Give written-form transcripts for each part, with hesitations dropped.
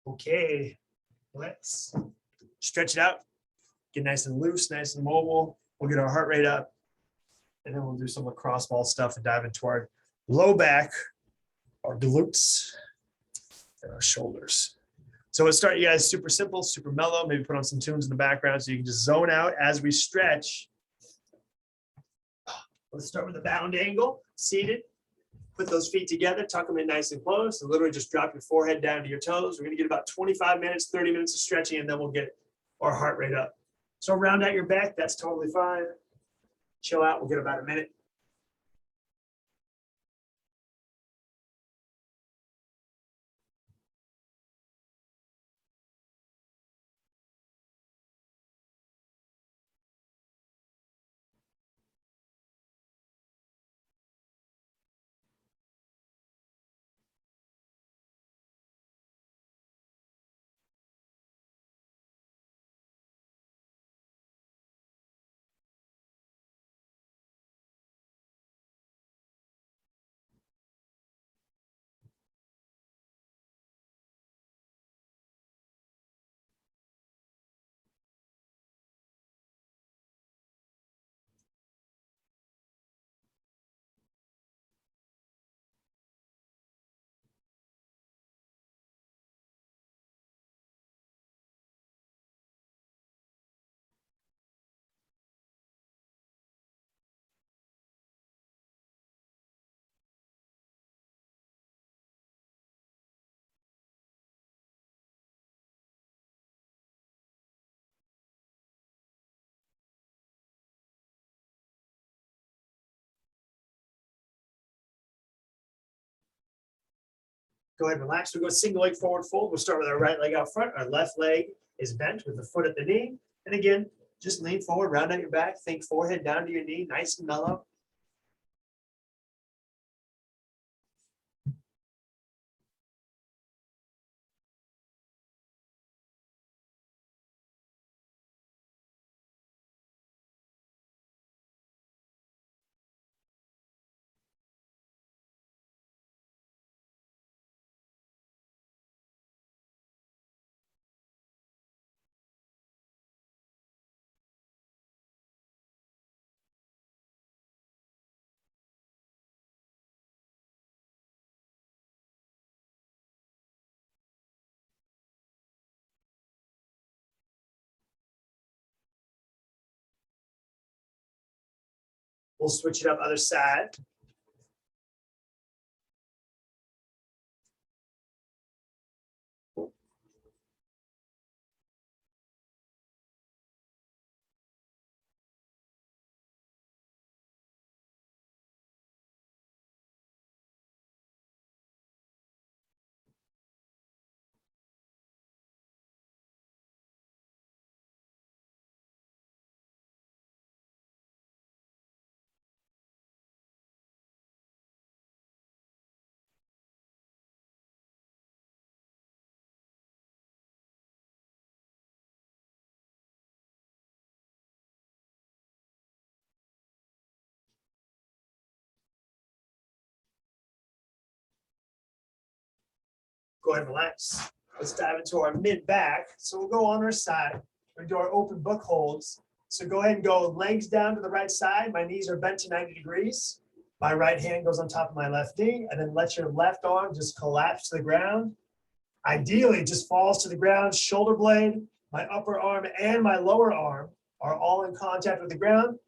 Okay, let's stretch it out, get nice and loose, nice and mobile. We'll get our heart rate up, and then we'll do some lacrosse ball stuff and dive into our low back, our glutes, and our shoulders. So let's start, you guys, super simple, super mellow. Maybe put on some tunes in the background so you can just zone out as we stretch. Let's start with a bound angle, seated. Put those feet together, tuck them in nice and close, and literally just drop your forehead down to your toes. We're gonna get about 25 minutes, 30 minutes of stretching, and then we'll get our heart rate up. So round out your back, that's totally fine. Chill out, we'll get about a minute. Go ahead and relax. We'll go single leg forward fold. We'll start with our right leg out front. Our left leg is bent with the foot at the knee. And again, just lean forward, round out your back. Think forehead down to your knee, nice and mellow. We'll switch it up other side. Go ahead and relax. Let's dive into our mid back. So we'll go on our side. We'll do our open book holds. So go ahead and go legs down to the right side. My knees are bent to 90 degrees. My right hand goes on top of my left knee, and then let your left arm just collapse to the ground. Ideally, just falls to the ground, shoulder blade, my upper arm and my lower arm are all in contact with the ground.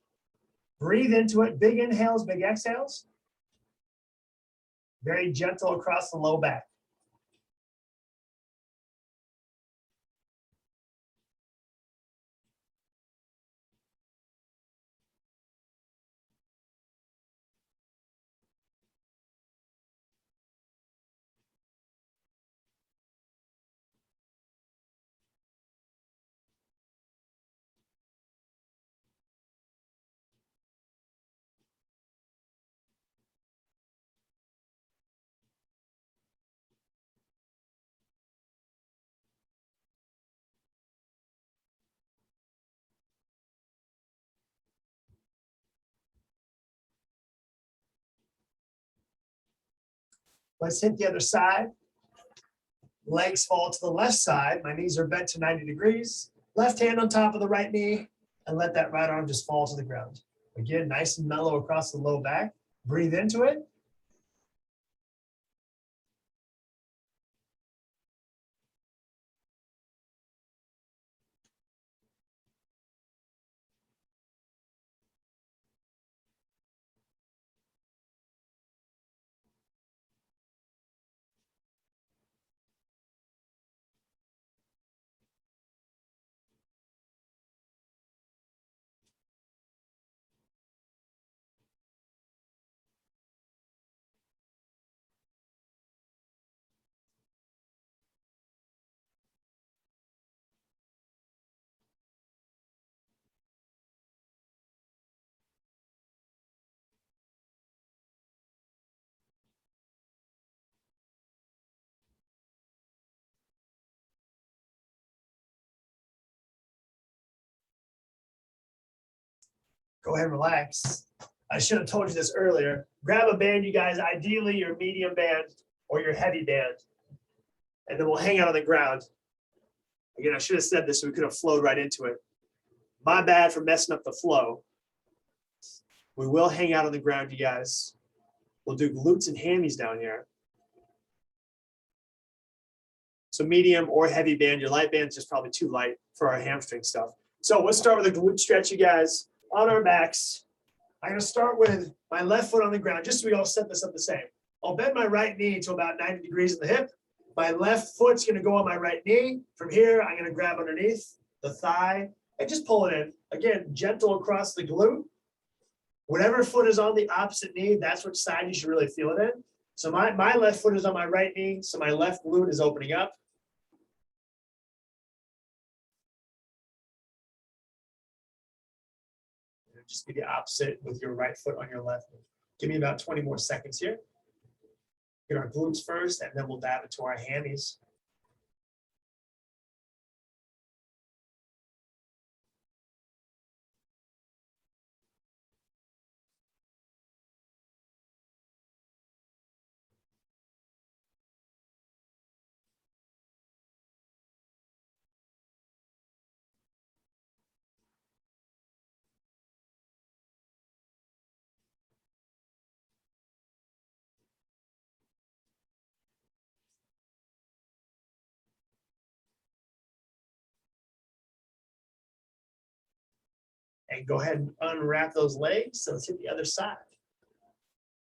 Breathe into it, big inhales, big exhales. Very gentle across the low back. Let's hit the other side. Legs fall to the left side. My knees are bent to 90 degrees. Left hand on top of the right knee, and let that right arm just fall to the ground. Again, nice and mellow across the low back. Breathe into it. Go ahead and relax. I should have told you this earlier. Grab a band, you guys, ideally your medium band or your heavy band, and then we'll hang out on the ground. Again, I should have said this so we could have flowed right into it. My bad for messing up the flow. We will hang out on the ground, you guys. We'll do glutes and hammies down here. So medium or heavy band. Your light band is just probably too light for our hamstring stuff. So let's start with a glute stretch, you guys, on our backs. I'm going to start with my left foot on the ground, just so we all set this up the same. I'll bend my right knee to about 90 degrees in the hip. My left foot's going to go on my right knee. From here, I'm going to grab underneath the thigh and just pull it in. Again, gentle across the glute. Whatever foot is on the opposite knee, that's which side you should really feel it in. So my left foot is on my right knee, so my left glute is opening up. Just be the opposite with your right foot on your left. Give me about 20 more seconds here. Get our glutes first, and then we'll dive into our hammies. And go ahead and unwrap those legs. So let's hit the other side.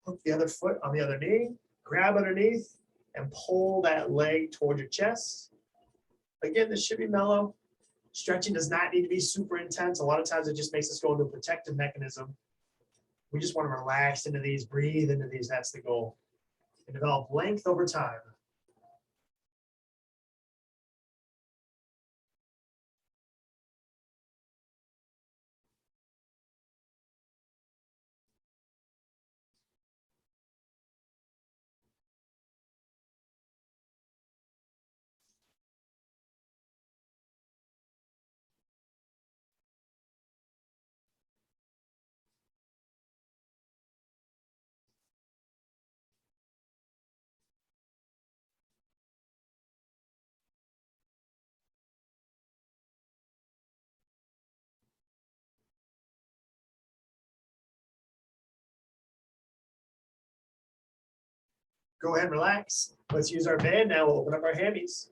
Hook the other foot on the other knee, grab underneath, and pull that leg toward your chest. Again, this should be mellow. Stretching does not need to be super intense. A lot of times it just makes us go into a protective mechanism. We just want to relax into these, breathe into these. That's the goal. And develop length over time. Go ahead and relax. Let's use our band now. We'll open up our hammies.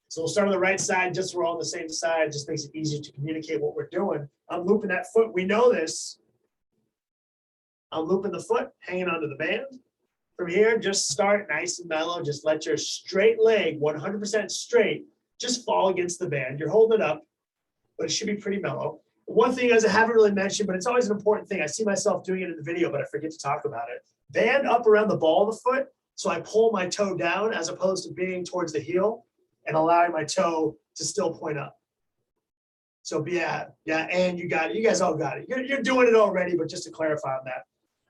So we'll start on the right side, just so we're all on the same side. Just makes it easier to communicate what we're doing. I'm looping that foot. We know this. I'm looping the foot, hanging onto the band. From here, just start nice and mellow. Just let your straight leg, 100% straight, just fall against the band. You're holding it up, but it should be pretty mellow. One thing, as I haven't really mentioned, but it's always an important thing. I see myself doing it in the video, but I forget to talk about it. Band up around the ball of the foot. So I pull my toe down as opposed to being towards the heel and allowing my toe to still point up. So yeah, and you got it. You guys all got it. You're doing it already, but just to clarify on that.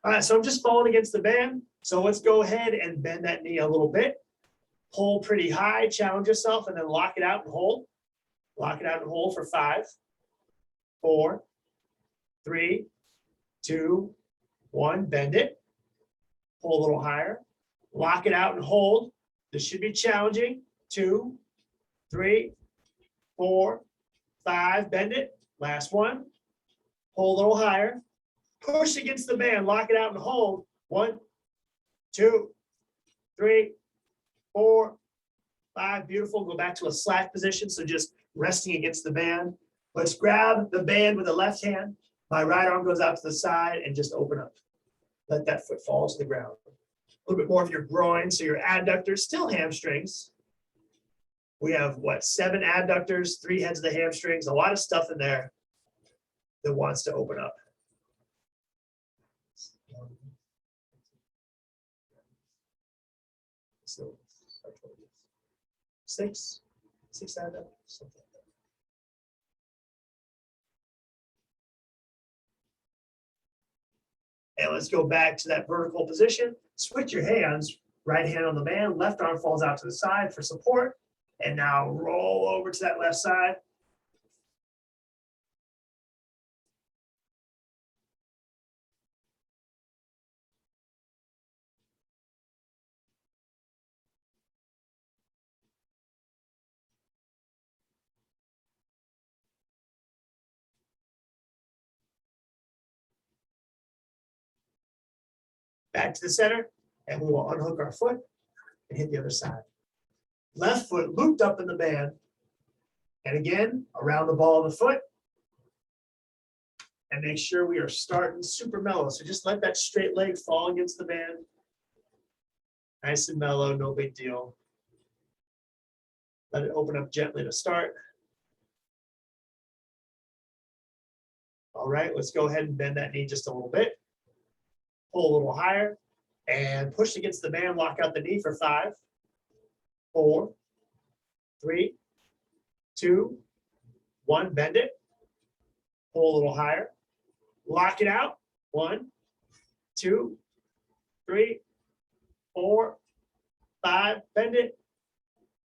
All right, so I'm just falling against the band. So let's go ahead and bend that knee a little bit. Pull pretty high, challenge yourself, and then lock it out and hold. Lock it out and hold for 5, 4, 3, 2, 1. Bend it. Pull a little higher. Lock it out and hold. This should be challenging. 2, 3, 4, 5. Bend it. Last one. Pull a little higher. Push against the band. Lock it out and hold. 1, 2, 3, 4, 5. Beautiful. Go back to a slack position. So just resting against the band. Let's grab the band with the left hand. My right arm goes out to the side and just open up. Let that foot fall to the ground. A little bit more of your groin. So your adductors, still hamstrings. We have what, 7 adductors, 3 heads of the hamstrings, a lot of stuff in there that wants to open up. So 6 adductors, something like that. And let's go back to that vertical position. Switch your hands, right hand on the band, left arm falls out to the side for support. And now roll over to that left side. Back to the center, and we will unhook our foot and hit the other side. Left foot looped up in the band. And again, around the ball of the foot. And make sure we are starting super mellow. So just let that straight leg fall against the band. Nice and mellow, no big deal. Let it open up gently to start. All right, let's go ahead and bend that knee just a little bit. Pull a little higher and push against the band, lock out the knee for 5, 4, 3, 2, 1, bend it. Pull a little higher. Lock it out. 1, 2, 3, 4, 5. Bend it.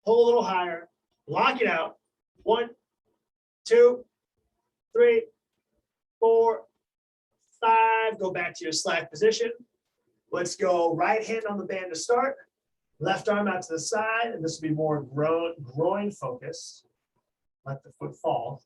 Pull a little higher. Lock it out. 1, 2, 3, 4, 5. Go back to your slack position. Let's go right hand on the band to start. Left arm out to the side, and this will be more groin focused. Let the foot fall.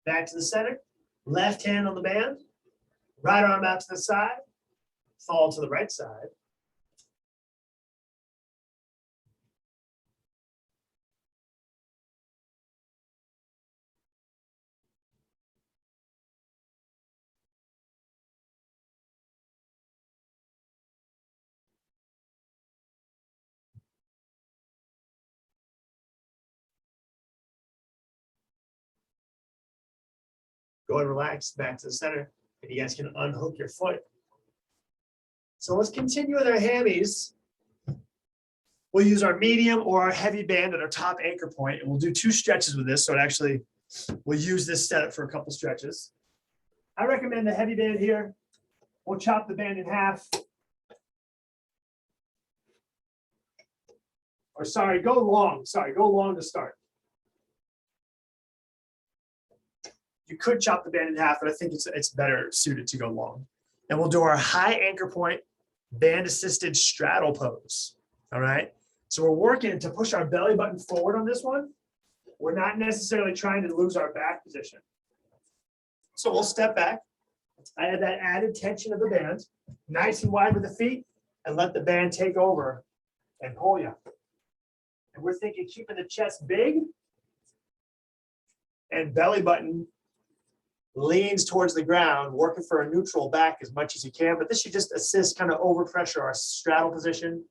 Back to the center. Left hand on the band. Right arm out to the side. Fall to the right side. Go and relax back to the center, and you guys can unhook your foot. So let's continue with our hammies. We'll use our medium or our heavy band at our top anchor point, and we'll do 2 stretches with this. So it actually, we'll use this setup for a couple stretches. I recommend the heavy band here. We'll chop the band in half. Or sorry, go long. Sorry, go long to start. You could chop the band in half, but I think it's better suited to go long. And we'll do our high anchor point band assisted straddle pose. All right. So we're working to push our belly button forward on this one. We're not necessarily trying to lose our back position. So we'll step back. I have that added tension of the band, nice and wide with the feet, and let the band take over and pull you. And we're thinking keeping the chest big and belly button leans towards the ground, working for a neutral back as much as you can. But this should just assist, kind of overpressure our straddle position.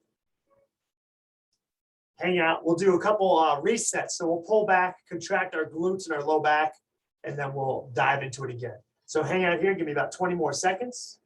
Hang out. We'll do a couple resets. So we'll pull back, contract our glutes and our low back, and then we'll dive into it again. So hang out here. Give me about 20 more seconds.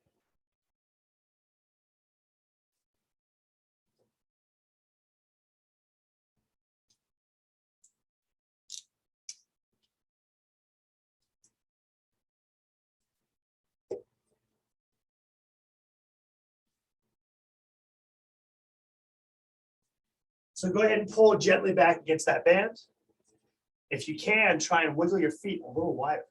So go ahead and pull gently back against that band. If you can, try and wiggle your feet a little wider.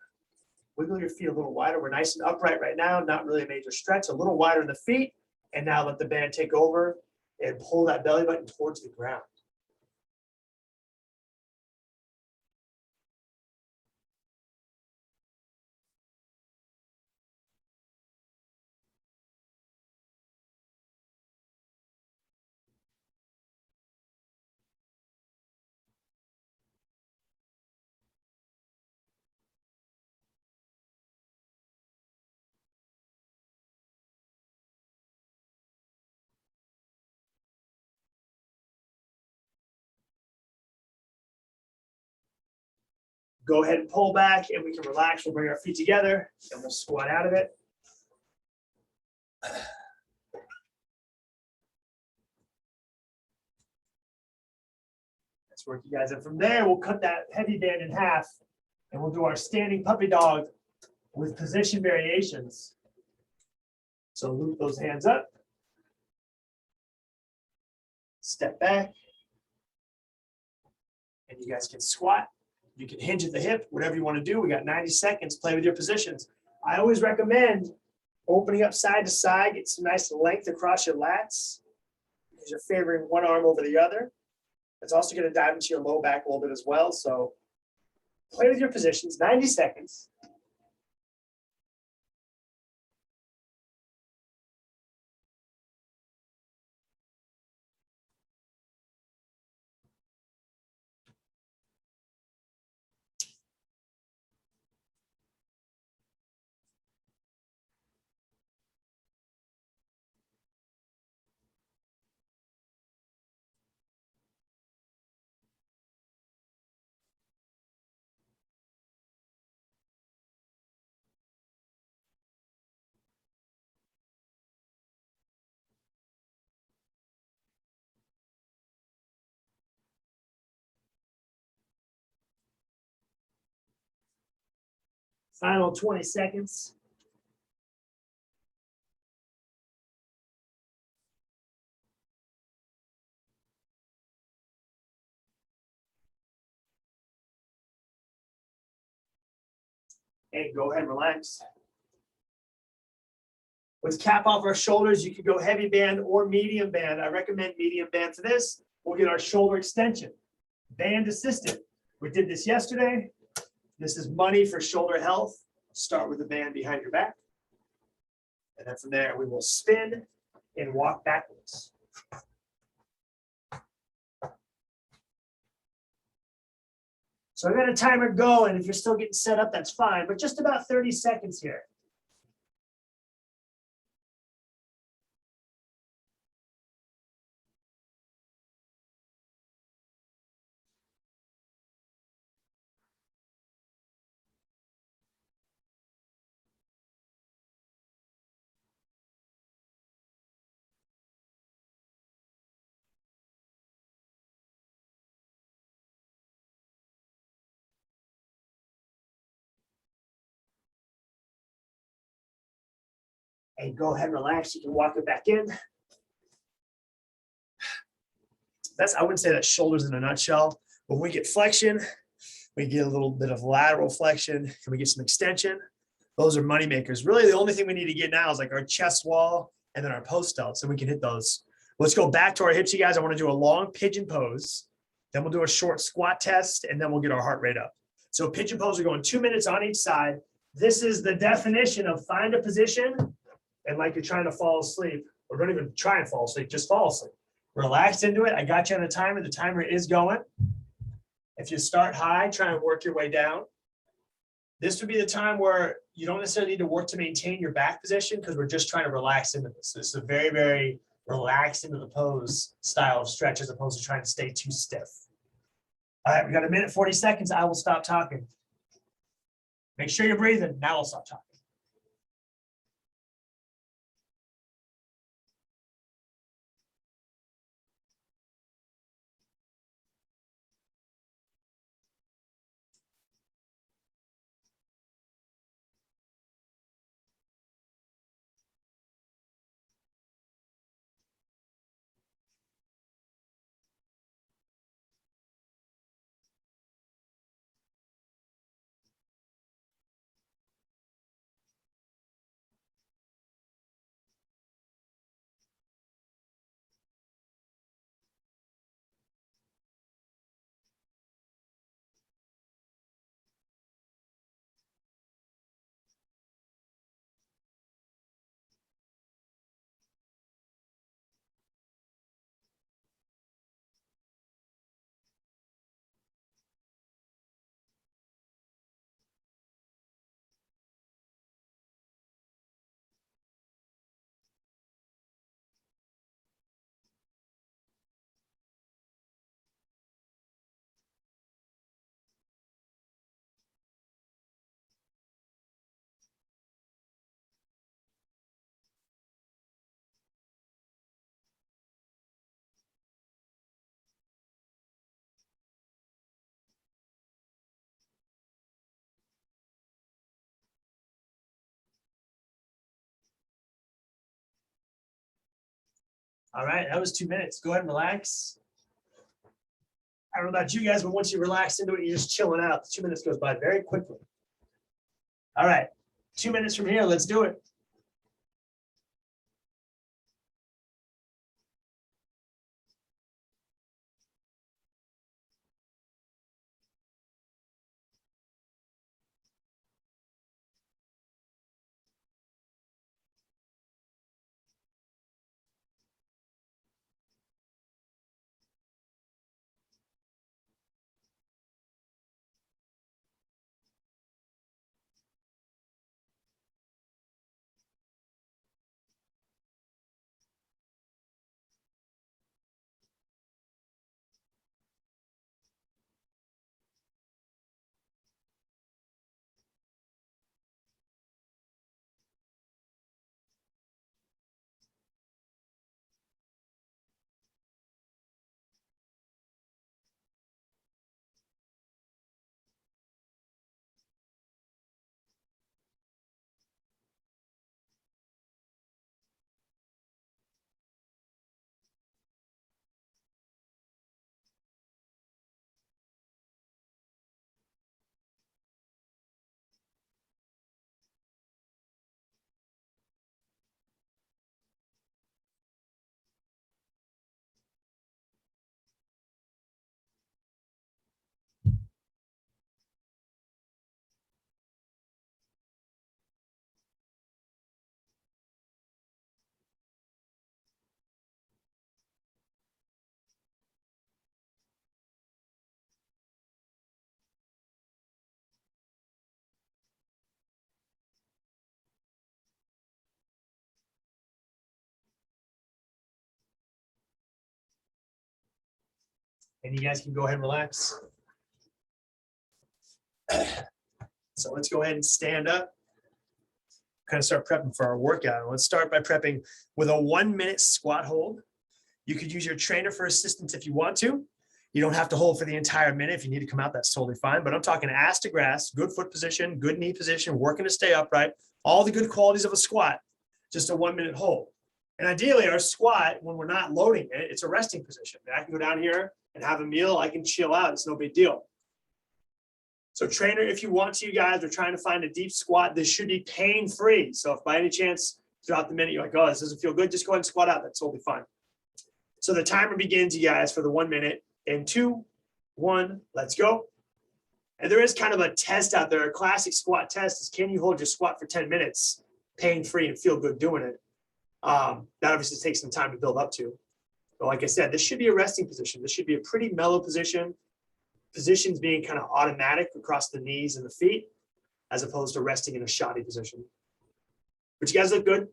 Wiggle your feet a little wider. We're nice and upright right now, not really a major stretch, a little wider in the feet. And now let the band take over and pull that belly button towards the ground. Go ahead and pull back and we can relax. We'll bring our feet together and we'll squat out of it. Let's work you guys in. From there, we'll cut that heavy band in half and we'll do our standing puppy dog with position variations. So loop those hands up. Step back. And you guys can squat. You can hinge at the hip, whatever you want to do. We got 90 seconds, play with your positions. I always recommend opening up side to side, get some nice length across your lats because you're favoring one arm over the other. It's also going to dive into your low back a little bit as well. So play with your positions, 90 seconds. Final 20 seconds. And go ahead and relax. Let's cap off our shoulders. You can go heavy band or medium band. I recommend medium band for this. We'll get our shoulder extension. Band assisted. We did this yesterday. This is money for shoulder health. Start with the band behind your back. And then from there, we will spin and walk backwards. So I've got a timer going. If you're still getting set up, that's fine, but just about 30 seconds here. And go ahead and relax. You can walk it back in. I wouldn't say that shoulders in a nutshell. When we get flexion, we get a little bit of lateral flexion, and we get some extension. Those are money makers. Really, the only thing we need to get now is like our chest wall and then our post delts, and we can hit those. Let's go back to our hips, you guys. I want to do a long pigeon pose. Then we'll do a short squat test, and then we'll get our heart rate up. So pigeon pose, we're going 2 minutes on each side. This is the definition of find a position and like you're trying to fall asleep, or don't even try and fall asleep, just fall asleep. Relax into it. I got you on a timer. The timer is going. If you start high, try and work your way down. This would be the time where you don't necessarily need to work to maintain your back position because we're just trying to relax into this. This is a very, very relaxed into the pose style of stretch as opposed to trying to stay too stiff. All right, we got 1 minute, 40 seconds. I will stop talking. Make sure you're breathing. Now I'll stop talking. All right, that was 2 minutes. Go ahead and relax. I don't know about you guys, but once you relax into it, you're just chilling out. The 2 minutes goes by very quickly. All right, 2 minutes from here, let's do it. And you guys can go ahead and relax. So let's go ahead and stand up. Kind of start prepping for our workout. Let's start by prepping with a 1 minute squat hold. You could use your trainer for assistance if you want to. You don't have to hold for the entire minute. If you need to come out, that's totally fine. But I'm talking ass to grass, good foot position, good knee position, working to stay upright, all the good qualities of a squat, just a 1 minute hold. And ideally, our squat, when we're not loading it, it's a resting position. I can go down here and have a meal. I can chill out. It's no big deal. So trainer, if you want to, you guys are trying to find a deep squat, this should be pain-free. So if by any chance throughout the minute you're like, oh, this doesn't feel good, just go ahead and squat out. That's totally fine. So the timer begins, you guys, for the 1 minute. In 2, 1, let's go. And there is kind of a test out there. A classic squat test is, can you hold your squat for 10 minutes pain-free and feel good doing it? That obviously takes some time to build up to. But like I said, this should be a resting position. This should be a pretty mellow position. Positions being kind of automatic across the knees and the feet, as opposed to resting in a shoddy position. But you guys look good.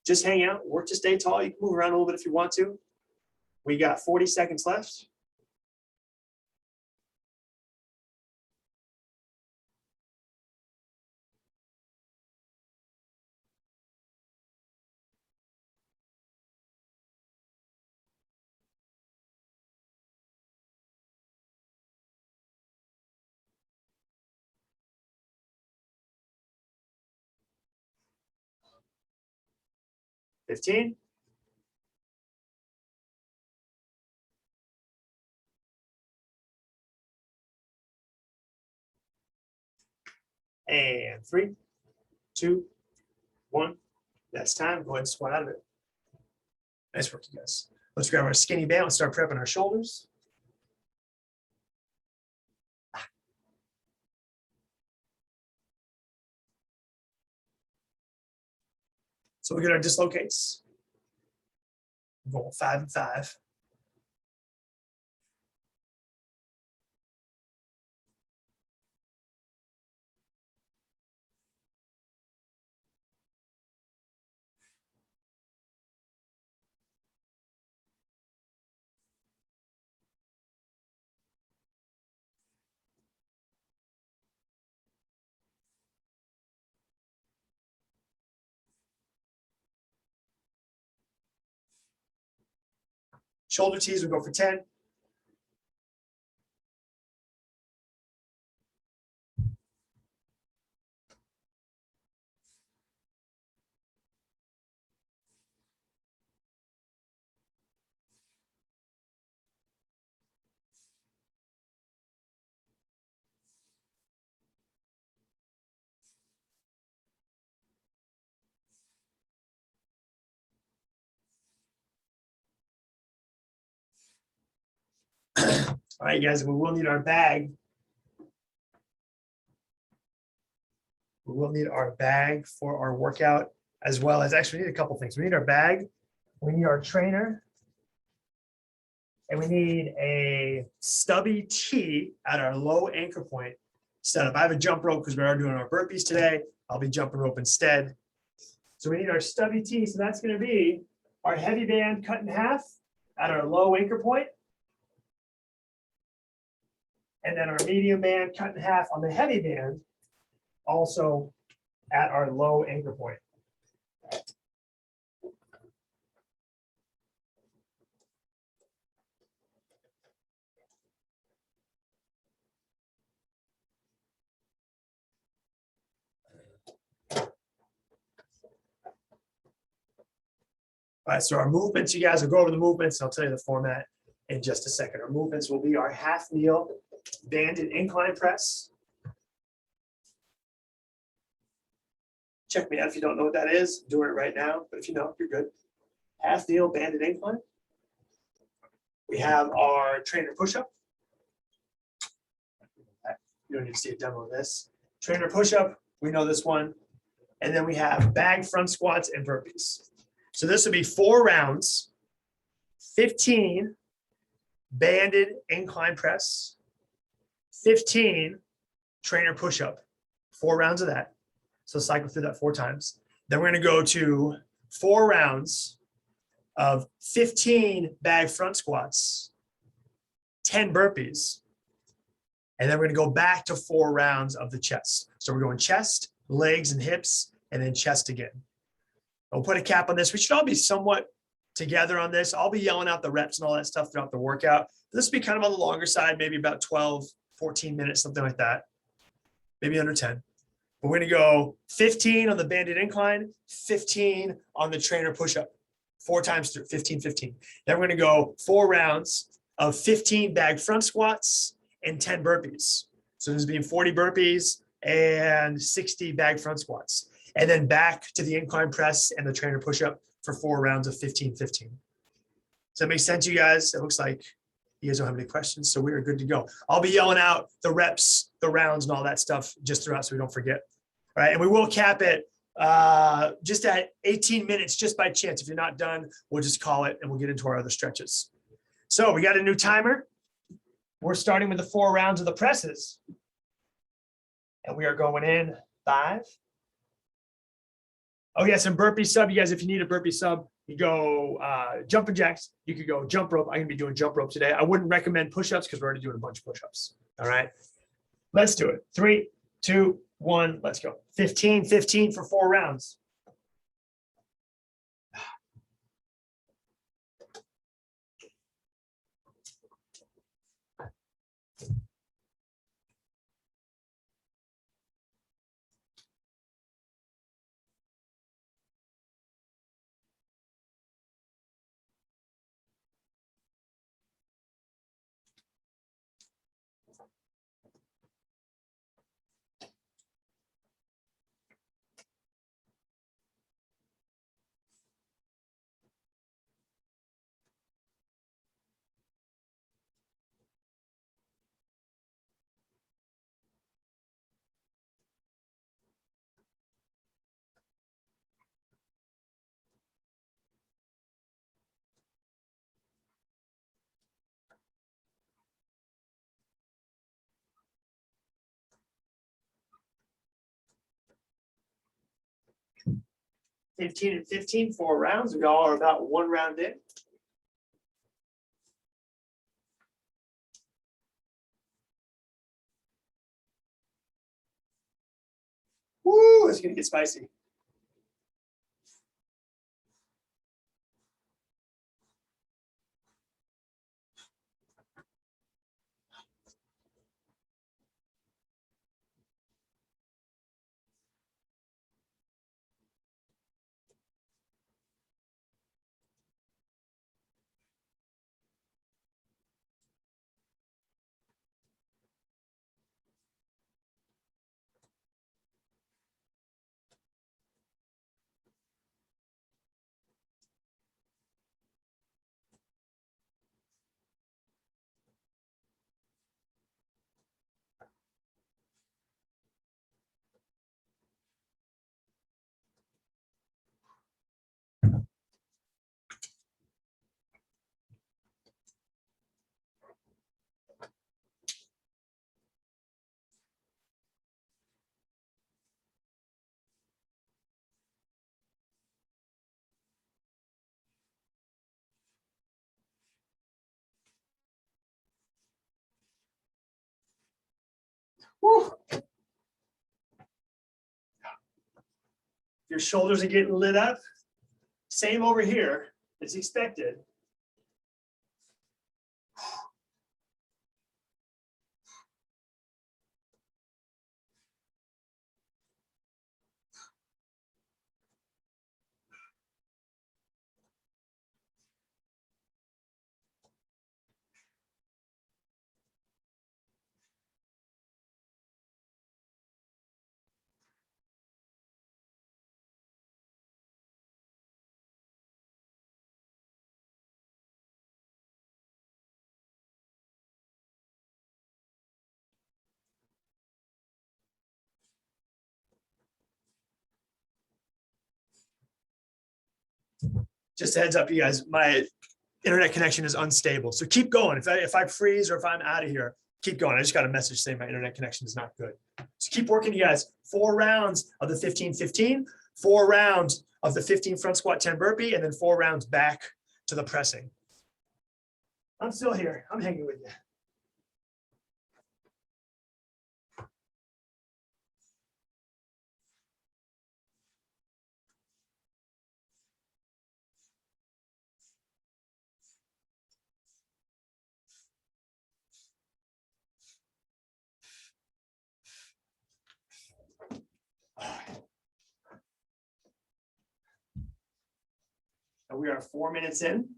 Just hang out, work to stay tall. You can move around a little bit if you want to. We got 40 seconds left. $15. And 3, 2, 1. That's time. Go ahead and squat out of it. Nice work, you guys. Let's grab our skinny band and start prepping our shoulders. So we get our dislocates. We're going 5 and 5. Shoulder tees, we go for 10. All right, guys, we will need our bag. We will need our bag for our workout, as well as actually we need a couple things. We need our bag, we need our trainer, and we need a stubby tee at our low anchor point setup. I have a jump rope because we are doing our burpees today. I'll be jumping rope instead. So we need our stubby tee. So that's going to be our heavy band cut in half at our low anchor point. And then our medium band cut in half on the heavy band, also at our low anchor point. All right, so our movements, you guys will go over the movements. I'll tell you the format in just a second. Our movements will be our half kneel banded incline press. Check me out if you don't know what that is. I'm doing it right now, but if you know, you're good. Half kneel banded incline. We have our trainer push-up. You don't need to see a demo of this. Trainer push-up, we know this one. And then we have bag front squats and burpees. So this will be 4 rounds, 15 banded incline press, 15 trainer push-up, 4 rounds of that. So cycle through that 4 times. Then we're going to go to 4 rounds of 15 bag front squats, 10 burpees. And then we're going to go back to 4 rounds of the chest. So we're going chest, legs, and hips, and then chest again. We'll put a cap on this. We should all be somewhat together on this. I'll be yelling out the reps and all that stuff throughout the workout. This will be kind of on the longer side, maybe about 12, 14 minutes, something like that. Maybe under 10. But we're going to go 15 on the banded incline, 15 on the trainer push-up, 4 times through, 15, 15. Then we're going to go 4 rounds of 15 bag front squats and 10 burpees. So this is being 40 burpees and 60 bag front squats. And then back to the incline press and the trainer push-up for 4 rounds of 15, 15. Does that make sense, you guys? It looks like you guys don't have any questions, so we are good to go. I'll be yelling out the reps, the rounds, and all that stuff just throughout so we don't forget. All right, and we will cap it just at 18 minutes, just by chance. If you're not done, we'll just call it and we'll get into our other stretches. So we got a new timer. We're starting with the 4 rounds of the presses. And we are going in 5. Oh, yes, and burpee sub. You guys, if you need a burpee sub, you go jumping jacks. You could go jump rope. I'm going to be doing jump rope today. I wouldn't recommend push-ups because we're already doing a bunch of push-ups. All right, let's do it. 3, 2, 1, let's go. 15, 15 for 4 rounds. Fifteen and 15, 4 rounds. We all are about 1 round in. Woo, it's going to get spicy. Woo. Your shoulders are getting lit up. Same over here, as expected. Just a heads up, you guys, my internet connection is unstable. So keep going. If I freeze or if I'm out of here, keep going. I just got a message saying my internet connection is not good. So keep working, you guys. 4 rounds of the 15-15, 4 rounds of the 15 front squat, 10 burpee, and then 4 rounds back to the pressing. I'm still here. I'm hanging with you. And we are 4 minutes in.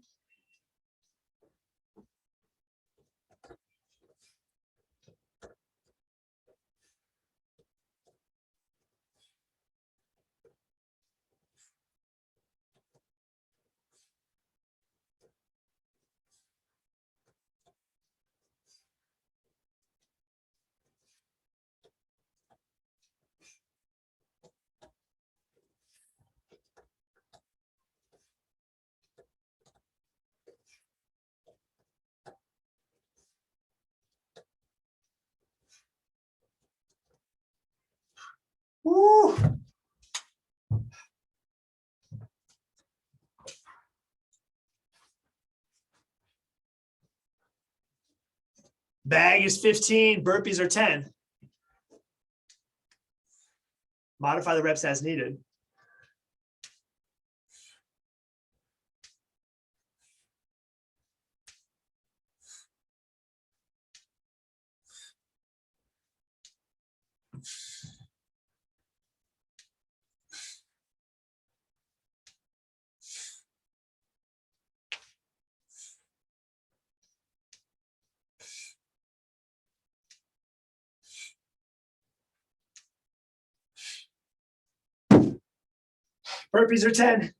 Woo. Bag is 15, burpees are 10. Modify the reps as needed. Burpees are 10.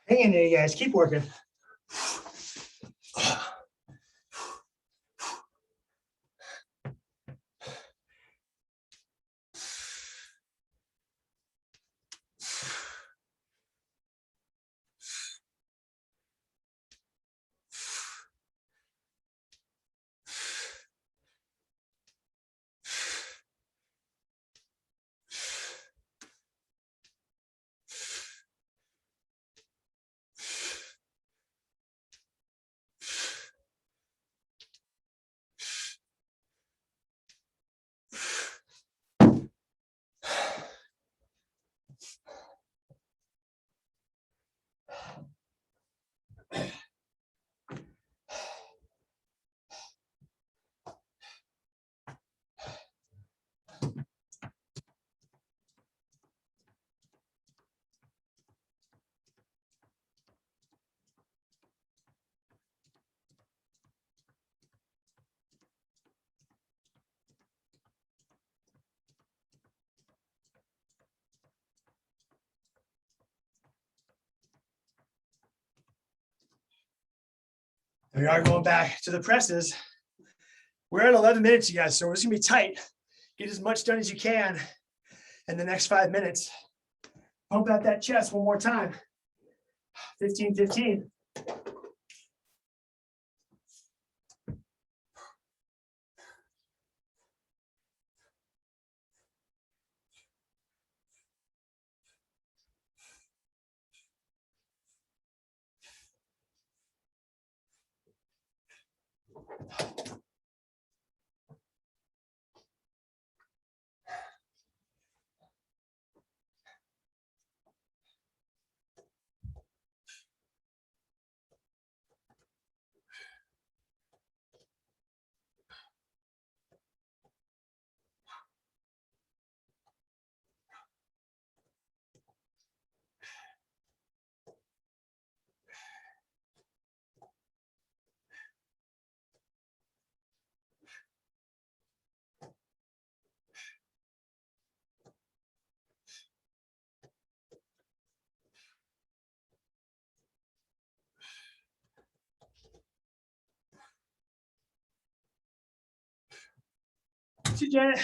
Hang in there, you guys. Keep working. We are going back to the presses. We're at 11 minutes, you guys, so it's gonna be tight. Get as much done as you can in the next 5 minutes. Pump out that chest one more time. 15, 15. See, Janet.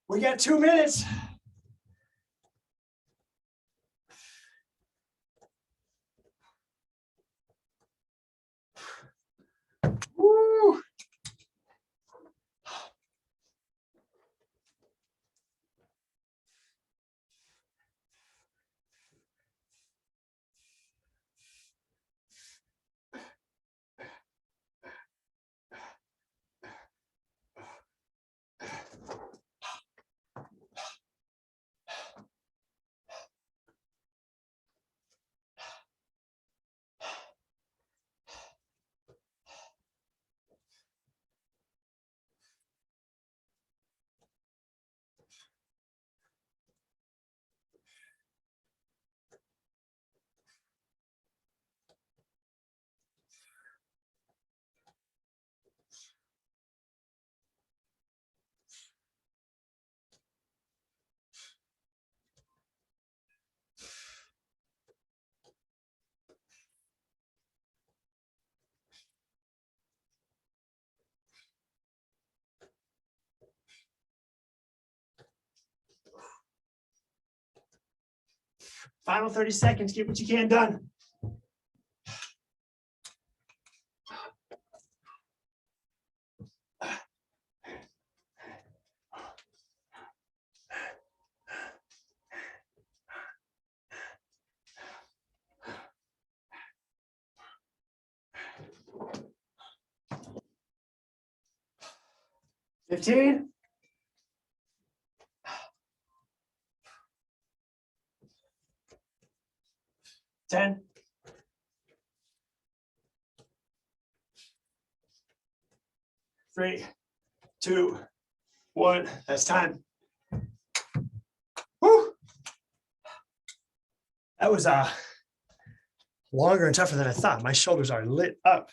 We got 2 minutes. Woo. Final 30 seconds. Get what you can done. 15. 10. 3, 2, 1. That's time. Woo! That was longer and tougher than I thought. My shoulders are lit up.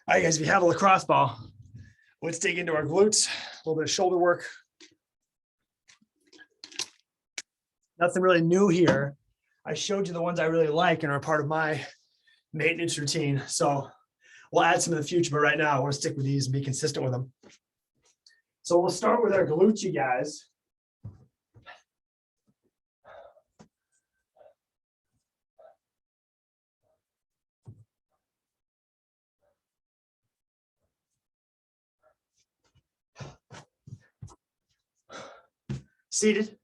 All right, guys, if you have a lacrosse ball, let's dig into our glutes, a little bit of shoulder work. Nothing really new here. I showed you the ones I really like and are part of my maintenance routine. So we'll add some in the future, but right now I want to stick with these and be consistent with them. So we'll start with our glutes, you guys. Seated,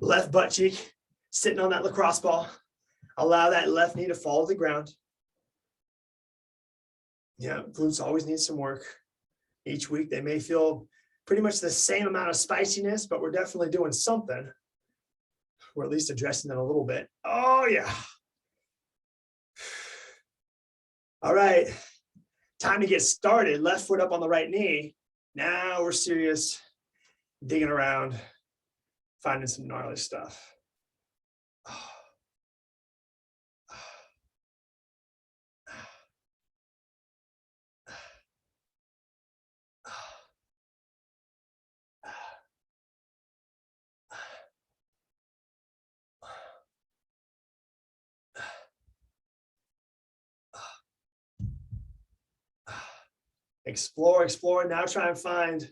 left butt cheek, sitting on that lacrosse ball. Allow that left knee to fall to the ground. Yeah, glutes always need some work. Each week they may feel pretty much the same amount of spiciness, but we're definitely doing something. We're at least addressing them a little bit. Oh yeah. All right, time to get started. Left foot up on the right knee. Now we're serious, digging around, finding some gnarly stuff. Explore, explore. Now try and find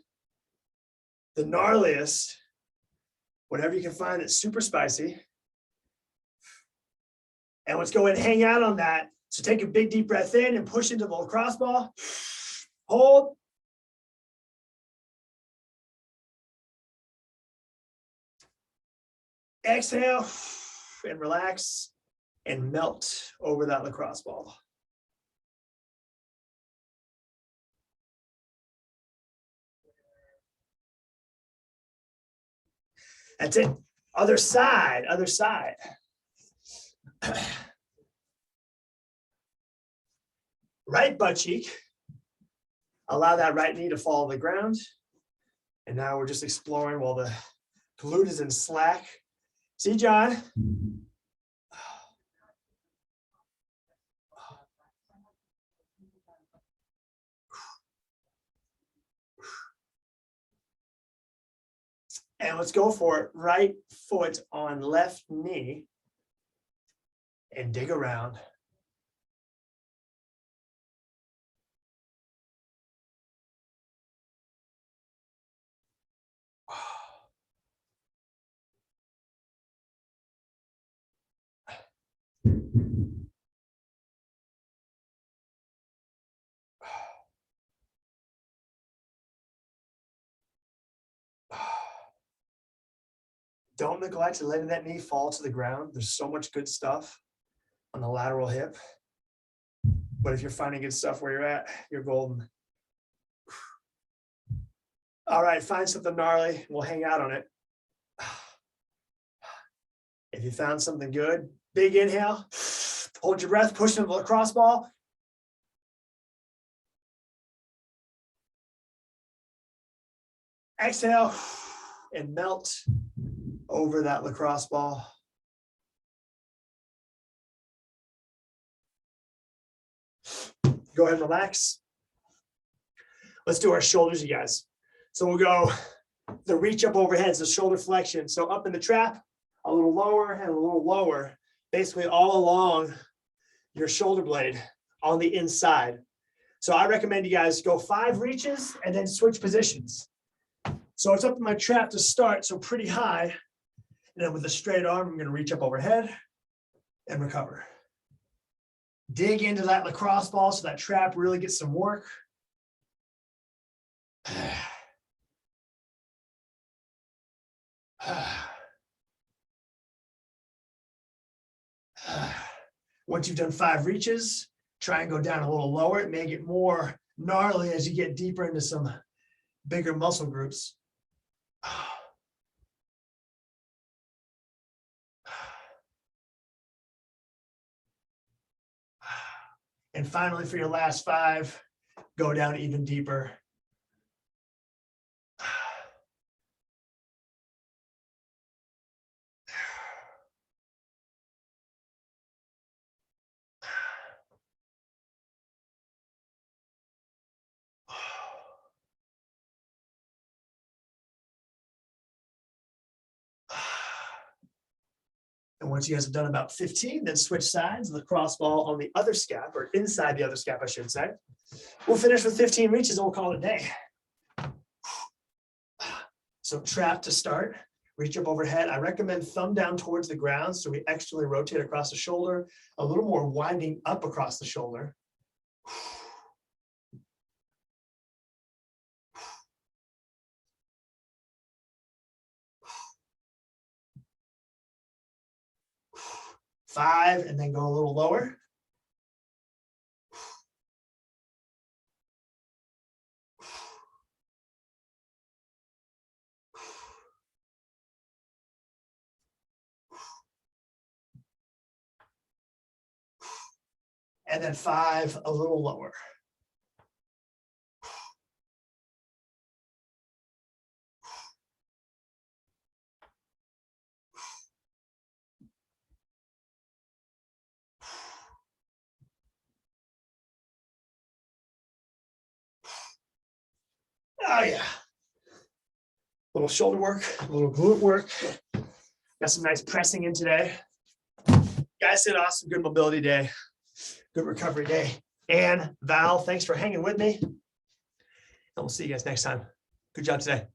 the gnarliest, whatever you can find that's super spicy. And let's go ahead and hang out on that. So take a big deep breath in and push into the lacrosse ball. Hold. Exhale and relax and melt over that lacrosse ball. That's it. Other side, other side. Right butt cheek. Allow that right knee to fall to the ground. And now we're just exploring while the glute is in slack. See, John? And let's go for it. Right foot on left knee. And dig around. Don't neglect letting that knee fall to the ground. There's so much good stuff on the lateral hip. But if you're finding good stuff where you're at, you're golden. All right, find something gnarly. We'll hang out on it. If you found something good, big inhale. Hold your breath, push into the lacrosse ball. Exhale and melt over that lacrosse ball. Go ahead and relax. Let's do our shoulders, you guys. So we'll go the reach up overhead, so shoulder flexion. So up in the trap, a little lower and a little lower, basically all along your shoulder blade on the inside. So I recommend you guys go 5 reaches and then switch positions. So it's up in my trap to start, so pretty high. And then with a straight arm, I'm going to reach up overhead and recover. Dig into that lacrosse ball so that trap really gets some work. Once you've done 5 reaches, try and go down a little lower. It may get more gnarly as you get deeper into some bigger muscle groups. And finally, for your last 5, go down even deeper. And once you guys have done about 15, then switch sides, the cross ball on the other scap, or inside the other scap, I should say. We'll finish with 15 reaches and we'll call it a day. So trap to start, reach up overhead. I recommend thumb down towards the ground so we externally rotate across the shoulder, a little more winding up across the shoulder. Five, and then go a little lower. And then 5, a little lower. Oh yeah. Little shoulder work, a little glute work. Got some nice pressing in today. Guys did awesome, good mobility day, good recovery day. And Val, thanks for hanging with me. And we'll see you guys next time. Good job today.